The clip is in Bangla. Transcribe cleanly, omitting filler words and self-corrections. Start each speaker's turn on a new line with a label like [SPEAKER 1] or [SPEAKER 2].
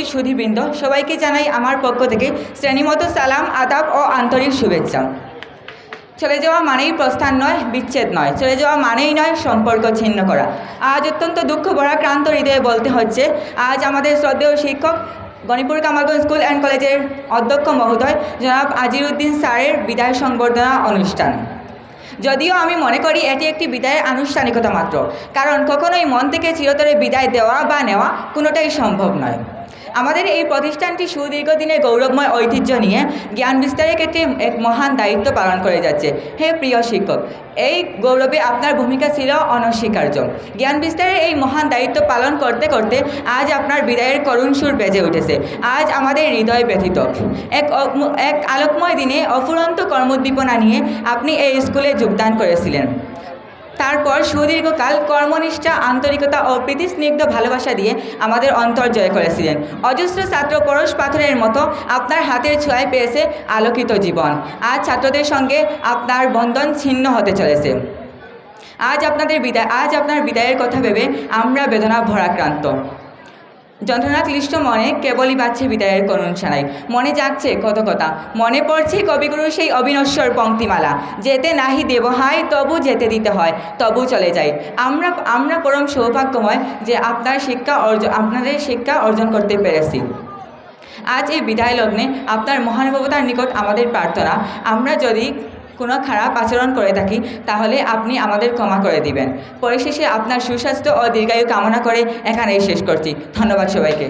[SPEAKER 1] উপস্থিত সুধীবৃন্দ, সবাইকে জানাই আমার পক্ষ থেকে শ্রেণীমতো সালাম, আদাব ও আন্তরিক শুভেচ্ছা। চলে যাওয়া মানেই প্রস্থান নয়, বিচ্ছেদ নয়। চলে যাওয়া মানেই নয় সম্পর্ক ছিন্ন করা। আজ অত্যন্ত দুঃখ ভরা ক্লান্ত হৃদয়ে বলতে হচ্ছে, আজ আমাদের শ্রদ্ধেয় শিক্ষক গণিপুর কামালগঞ্জ স্কুল অ্যান্ড কলেজের অধ্যক্ষ মহোদয় জনাব আজিরউদ্দিন স্যারের বিদায় সংবর্ধনা অনুষ্ঠান। যদিও আমি মনে করি এটি একটি বিদায়ের আনুষ্ঠানিকতা মাত্র, কারণ কখনোই মন থেকে চিরতরে বিদায় দেওয়া বা নেওয়া কোনোটাই সম্ভব নয়। আমাদের এই প্রতিষ্ঠানটি সুদীর্ঘদিনের গৌরবময় ঐতিহ্য নিয়ে জ্ঞান বিস্তারের ক্ষেত্রে এক মহান দায়িত্ব পালন করে যাচ্ছে। হে প্রিয় শিক্ষক, এই গৌরবে আপনার ভূমিকা ছিল অনস্বীকার্য। জ্ঞান বিস্তারের এই মহান দায়িত্ব পালন করতে করতে আজ আপনার বিদায়ের করুণ সুর বেজে উঠেছে। আজ আমাদের হৃদয় ব্যথিত। এক আলোকময় দিনে অফুরন্ত কর্মোদ্দীপনা নিয়ে আপনি এই স্কুলে যোগদান করেছিলেন। তারপর সুদীর্ঘকাল কর্মনিষ্ঠা, আন্তরিকতা ও প্রীতিস্নিগ্ধ ভালোবাসা দিয়ে আমাদের অন্তর জয় করেছিলেন। অজস্র ছাত্র পরশ পাথরের মতো আপনার হাতের ছোঁয়ায় পেয়েছে আলোকিত জীবন। আজ ছাত্রদের সঙ্গে আপনার বন্ধন ছিন্ন হতে চলেছে। আজ আপনার বিদায়ের কথা ভেবে আমরা বেদনা ভরাক্রান্ত। যন্ত্রণা ক্লিষ্ট মনে কেবলই বাজছে বিদায়ের করুণ সানাই। মনে জাগছে কত কথা, মনে পড়ছে কবিগুরুর সেই অবিনশ্বর পংক্তিমালা, যেতে নাহি দেবহায় তবু যেতে দিতে হয়, তবু চলে যাই। আমরা পরম সৌভাগ্যময় যে আপনাদের শিক্ষা অর্জন করতে পেরেছি। আজ এই বিদায় লগ্নে আপনার মহানুভবতার নিকট আমাদের প্রার্থনা, আমরা যদি কোনো খারাপ আচরণ করে থাকি তাহলে আপনি আমাদের ক্ষমা করে দিবেন। পরিশেষে আপনার সুস্বাস্থ্য ও দীর্ঘায়ু কামনা করে এখানেই শেষ করছি। ধন্যবাদ সবাইকে।